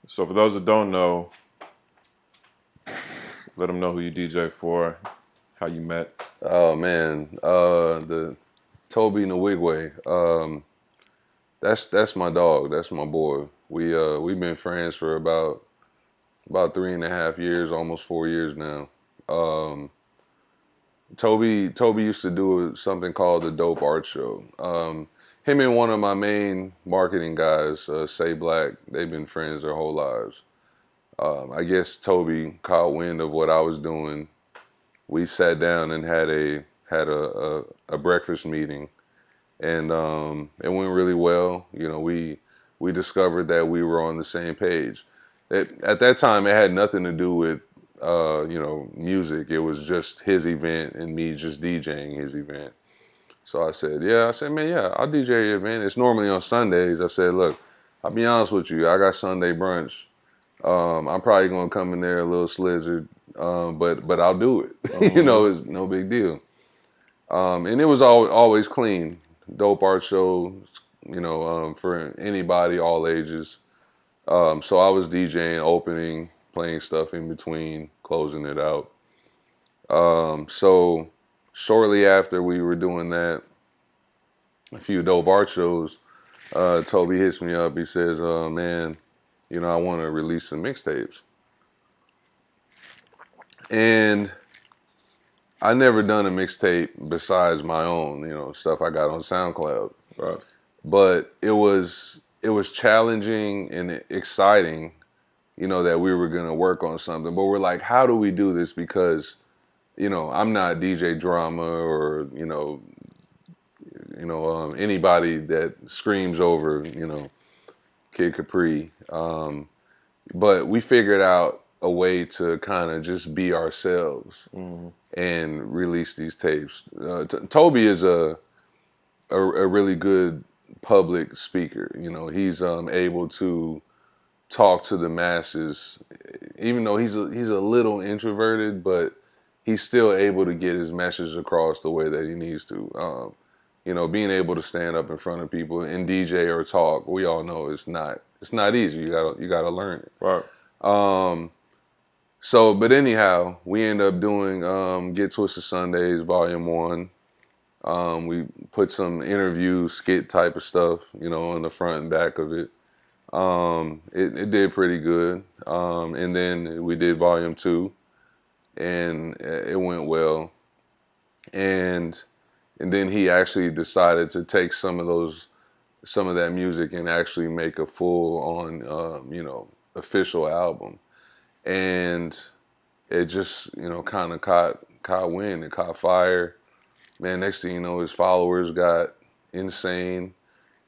So for those that don't know, let them know who you DJ for, how you met. Oh man, the Tobe Nwigwe. That's my dog. That's my boy. We've been friends for about 3.5 years, almost 4 years now. Um, Toby used to do something called the Dope Art Show. Him and one of my main marketing guys, Say Black, they've been friends their whole lives. I guess Toby caught wind of what I was doing. We sat down and had a breakfast meeting, and it went really well. We discovered that we were on the same page. At that time, it had nothing to do with music. It was just his event and me just DJing his event. So I said, yeah. I said, man, yeah, I'll DJ your event. It's normally on Sundays. I said, look, I'll be honest with you. I got Sunday brunch. I'm probably gonna come in there a little slizzard, but I'll do it. It's no big deal. And it was always clean. Dope art show, for anybody, all ages. So I was DJing, opening, playing stuff in between, closing it out. So shortly after we were doing that, a few dope art shows, Toby hits me up. He says, man, I want to release some mixtapes. And I never done a mixtape besides my own, stuff I got on SoundCloud. Right. But it was challenging and exciting, that we were gonna work on something. But we're like, how do we do this? Because, I'm not DJ Drama or anybody that screams over, Kid Capri. But we figured out a way to kind of just be ourselves and release these tapes. Toby is a really good public speaker. He's able to talk to the masses, even though he's a little introverted, but he's still able to get his message across the way that he needs to. Being able to stand up in front of people and DJ or talk, we all know it's not easy. You gotta learn it. Right. But anyhow, we end up doing Get Twisted Sundays Volume 1. We put some interview skit type of stuff, on the front and back of it. It did pretty good. And then we did Volume 2, and it went well. And then he actually decided to take some of that music and actually make a full on, official album. And it just, kind of caught wind. It caught fire. Man, next thing you know, his followers got insane.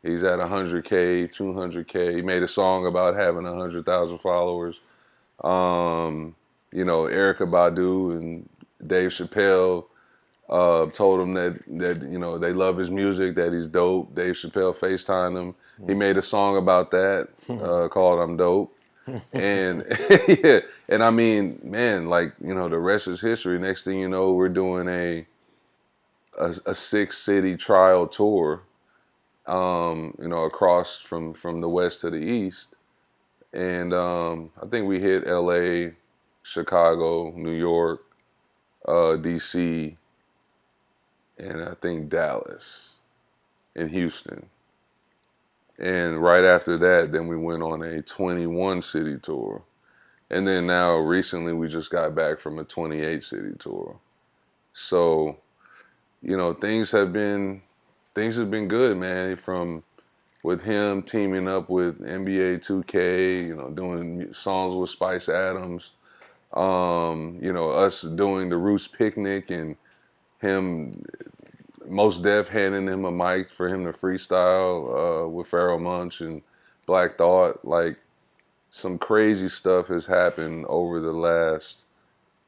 He's at 100K, 200K. He made a song about having 100,000 followers. Erica Badu and Dave Chappelle told him that they love his music, that he's dope. Dave Chappelle FaceTimed him. He made a song about that called "I'm Dope." And yeah, and I mean, man, like the rest is history. Next thing you know, we're doing a 6-city trial tour, across from the west to the east. And I think we hit LA, Chicago, New York, DC, and I think Dallas and Houston. And right after that, then we went on a 21-city tour. And then now recently we just got back from a 28-city tour. So, things have been good, man, from with him teaming up with NBA 2K, doing songs with Spice Adams, us doing the Roots Picnic and him, Most Def handing him a mic for him to freestyle with Pharoah Monch and Black Thought. Like, some crazy stuff has happened over the last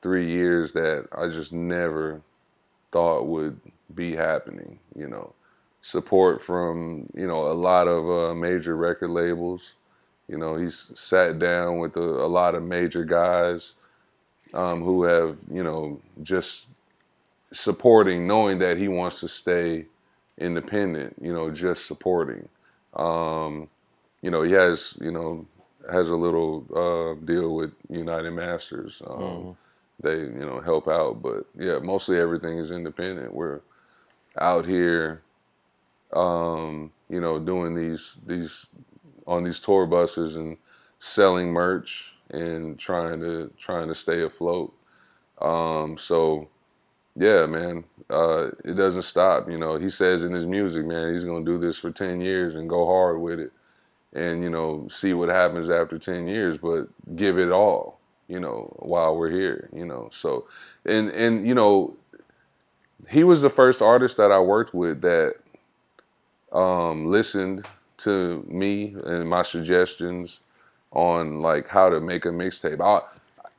3 years that I just never thought would be happening. Support from a lot of major record labels. He's sat down with a lot of major guys who have just supporting, knowing that he wants to stay independent. Just supporting. He has has a little deal with United Masters. They help out, but yeah, mostly everything is independent. We're out here, doing these on these tour buses and selling merch and trying to stay afloat. So yeah, man, it doesn't stop. He says in his music, man, he's gonna do this for 10 years and go hard with it, and see what happens after 10 years, but give it all, while we're here. So, and he was the first artist that I worked with that listened to me and my suggestions on like how to make a mixtape.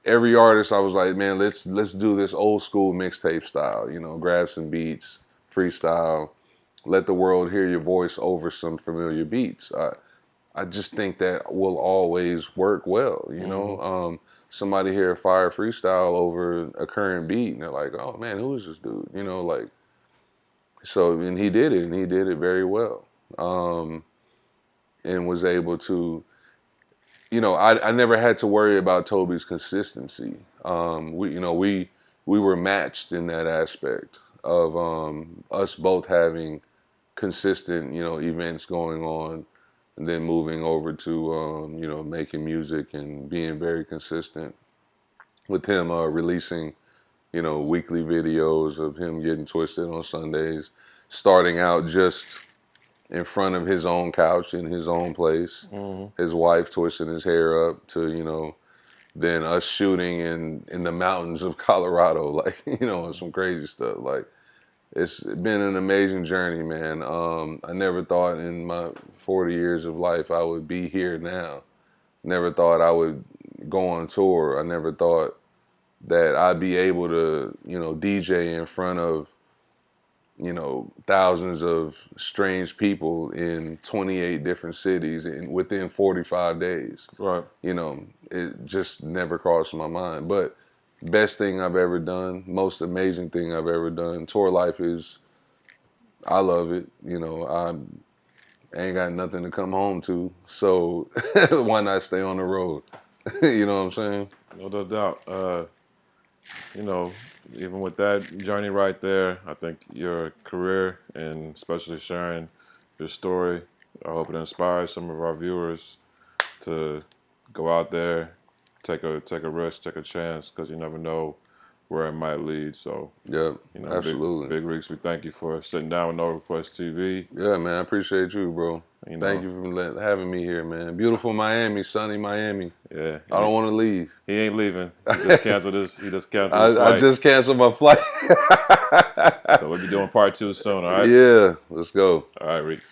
Every artist I was like, man, let's do this old school mixtape style. Grab some beats, freestyle, let the world hear your voice over some familiar beats. I just think that will always work well. Somebody hear a fire freestyle over a current beat and they're like, oh man, who is this dude? Like, so, and he did it, and he did it very well, and was able to, I never had to worry about Tobe's consistency. We were matched in that aspect of us both having consistent, events going on, and then moving over to, making music and being very consistent with him releasing weekly videos of him getting twisted on Sundays, starting out just in front of his own couch in his own place, his wife twisting his hair up to, then us shooting in the mountains of Colorado, like, and some crazy stuff. Like, it's been an amazing journey, man. I never thought in my 40 years of life I would be here now. Never thought I would go on tour. I never thought that I'd be able to, DJ in front of, thousands of strange people in 28 different cities within 45 days. Right. It just never crossed my mind. But best thing I've ever done, most amazing thing I've ever done. Tour life I love it. I ain't got nothing to come home to, so why not stay on the road? You know what I'm saying? No doubt. Even with that journey right there, I think your career and especially sharing your story, I hope it inspires some of our viewers to go out there, take a risk, take a chance, because you never know where it might lead. So, yeah, absolutely. Big Reeks, we thank you for sitting down with No Request TV. Yeah, man, I appreciate you, bro. Thank you for having me here, man. Beautiful Miami, sunny Miami. Yeah, I don't want to leave. He ain't leaving. He just canceled his. He just canceled his flight. I just canceled my flight. So we'll be doing part 2 soon. All right. Yeah, let's go. All right, Reeks.